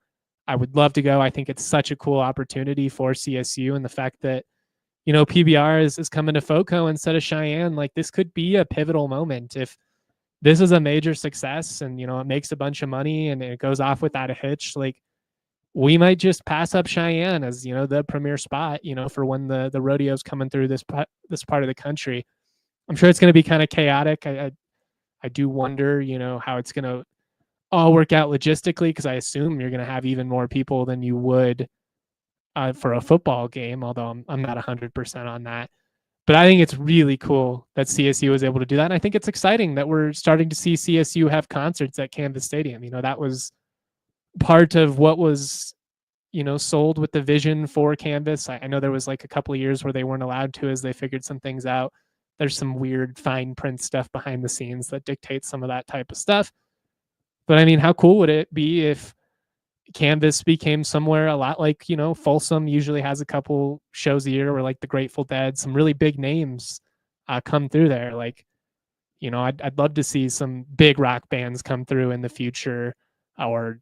I would love to go. I think it's such a cool opportunity for CSU, and the fact that, PBR is coming to FOCO instead of Cheyenne. Like, this could be a pivotal moment. If this is a major success and, it makes a bunch of money and it goes off without a hitch, like, we might just pass up Cheyenne as, the premier spot, for when the rodeo's coming through this part of the country. I'm sure it's going to be kind of chaotic. I do wonder, how it's going to all work out logistically, because I assume you're going to have even more people than you would for a football game, although I'm not 100% on that. But I think it's really cool that CSU was able to do that. And I think it's exciting that we're starting to see CSU have concerts at Canvas Stadium. That was part of what was, sold with the vision for Canvas. I know there was like a couple of years where they weren't allowed to as they figured some things out. There's some weird fine print stuff behind the scenes that dictates some of that type of stuff. But I mean, how cool would it be if Canvas became somewhere a lot like, Folsom usually has a couple shows a year where like the Grateful Dead, some really big names come through there. Like, I'd love to see some big rock bands come through in the future, or,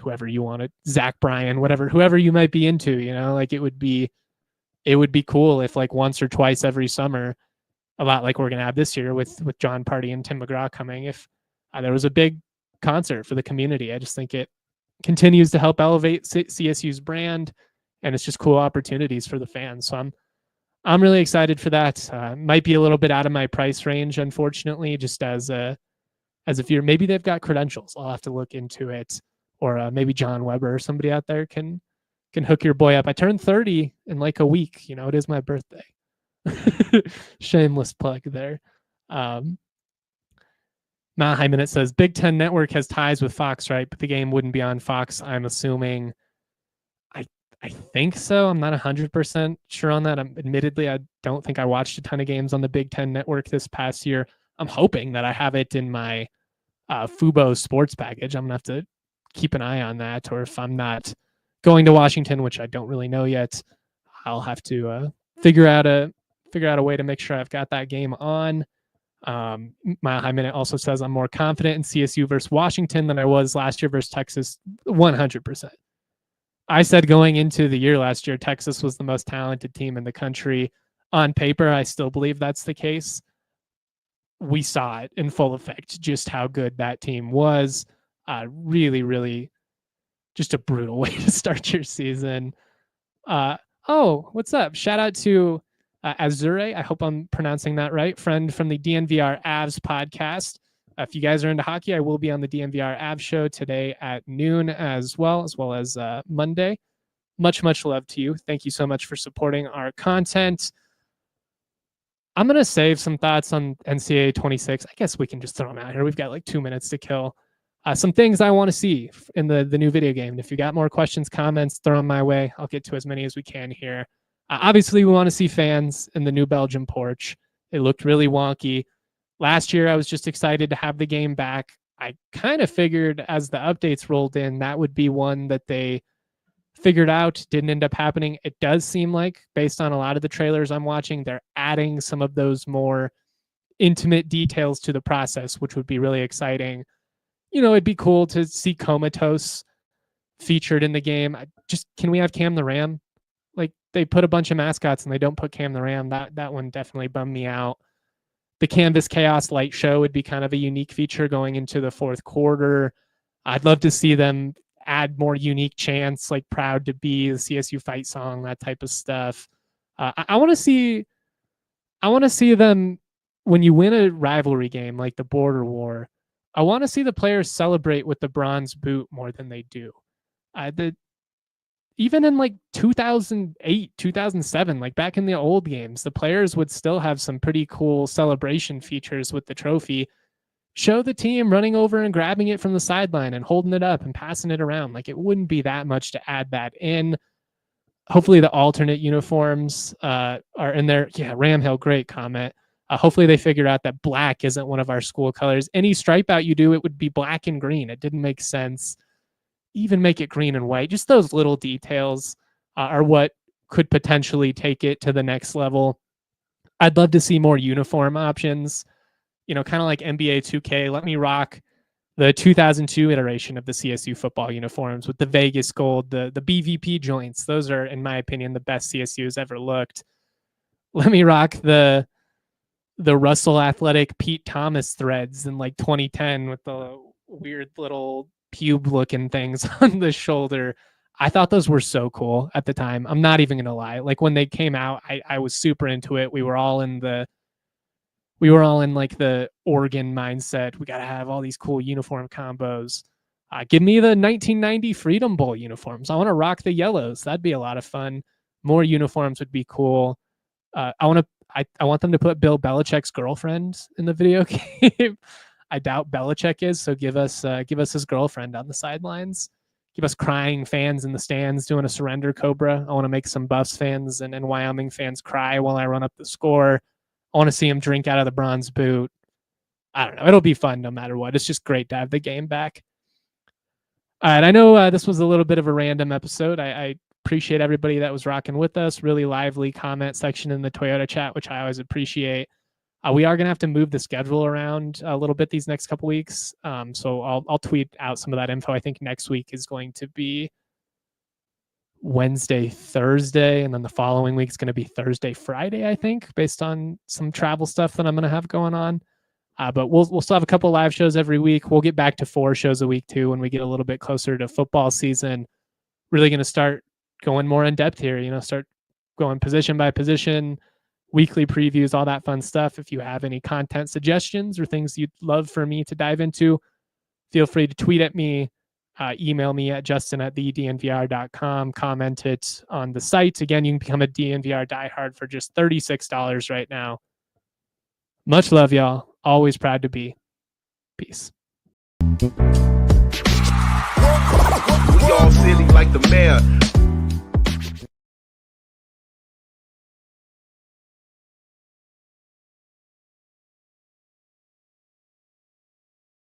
whoever you want it, Zach Bryan, whoever you might be into, like it would be cool if like once or twice every summer, a lot like we're going to have this year with John Party and Tim McGraw coming, if there was a big concert for the community. I just think it continues to help elevate CSU's brand, and it's just cool opportunities for the fans. So I'm really excited for that. Might be a little bit out of my price range, unfortunately, just as if you're, maybe they've got credentials. I'll have to look into it, or maybe John Weber or somebody out there can hook your boy up. I turned 30 in like a week. It is my birthday. Shameless plug there. Matt Hyman, it says Big Ten Network has ties with Fox, right? But the game wouldn't be on Fox, I'm assuming. I think so. I'm not 100% sure on that. Admittedly, I don't think I watched a ton of games on the Big Ten Network this past year. I'm hoping that I have it in my Fubo sports package. I'm gonna have to keep an eye on that, or if I'm not going to Washington, which I don't really know yet, I'll have to figure out a way to make sure I've got that game on. Mile High Minute also says I'm more confident in CSU versus Washington than I was last year versus Texas. 100%. I said going into the year last year, Texas was the most talented team in the country. On paper, I still believe that's the case. We saw it in full effect, just how good that team was. Really, really just a brutal way to start your season. Oh, what's up? Shout out to Azure. I hope I'm pronouncing that right. Friend from the DNVR Avs podcast. If you guys are into hockey, I will be on the DNVR Avs show today at noon as well as Monday. Much, much love to you. Thank you so much for supporting our content. I'm going to save some thoughts on NCAA 26. I guess we can just throw them out here. We've got like 2 minutes to kill. Some things I want to see in the new video game. And if you got more questions, comments, throw them my way. I'll get to as many as we can here. Obviously, we want to see fans in the new Belgium porch. It looked really wonky. Last year, I was just excited to have the game back. I kind of figured as the updates rolled in, that would be one that they figured out. Didn't end up happening. It does seem like, based on a lot of the trailers I'm watching, they're adding some of those more intimate details to the process, which would be really exciting. It'd be cool to see Comatose featured in the game. Can we have Cam the Ram? Like, they put a bunch of mascots and they don't put Cam the Ram. That one definitely bummed me out. The Canvas Chaos light show would be kind of a unique feature going into the fourth quarter. I'd love to see them add more unique chants, like Proud to Be, the CSU fight song, that type of stuff. I want to see them, when you win a rivalry game like the Border War, I want to see the players celebrate with the bronze boot more than they do. Even in like 2008, 2007, like back in the old games, the players would still have some pretty cool celebration features with the trophy. Show the team running over and grabbing it from the sideline and holding it up and passing it around. Like, it wouldn't be that much to add that in. Hopefully the alternate uniforms are in there. Yeah, Ramhill, great comment. Hopefully they figure out that black isn't one of our school colors. Any stripe out you do, it would be black and green. It didn't make sense. Even make it green and white. Just those little details are what could potentially take it to the next level. I'd love to see more uniform options, kind of like NBA 2K. Let me rock the 2002 iteration of the CSU football uniforms with the Vegas gold, the BVP joints. Those are, in my opinion, the best CSU has ever looked. Let me rock the Russell Athletic Pete Thomas threads in like 2010 with the weird little pube looking things on the shoulder. I thought those were so cool at the time. I'm not even gonna lie. Like, when they came out, I was super into it. We were all in like the Oregon mindset. We gotta have all these cool uniform combos. Give me the 1990 Freedom Bowl uniforms. I want to rock the yellows. That'd be a lot of fun. More uniforms would be cool. I want them to put Bill Belichick's girlfriend in the video game. I doubt Belichick is, so give us his girlfriend on the sidelines. Give us crying fans in the stands doing a surrender cobra. I want to make some Buffs fans and Wyoming fans cry while I run up the score. I want to see him drink out of the bronze boot. I don't know. It'll be fun no matter what. It's just great to have the game back. All right, I know this was a little bit of a random episode. I appreciate everybody that was rocking with us. Really lively comment section in the Toyota chat, which I always appreciate. We are going to have to move the schedule around a little bit these next couple weeks. So I'll tweet out some of that info. I think next week is going to be Wednesday, Thursday, and then the following week is going to be Thursday, Friday, I think, based on some travel stuff that I'm going to have going on. But we'll still have a couple live shows every week. We'll get back to 4 shows a week too when we get a little bit closer to football season. Really going to start going more in depth here, start going position by position, weekly previews, all that fun stuff. If you have any content suggestions or things you'd love for me to dive into, feel free to tweet at me, email me at justin@thednvr.com, comment it on the site. Again, you can become a DNVR diehard for just $36 right now. Much love, y'all. Always proud to be. Peace. We all silly like the mayor.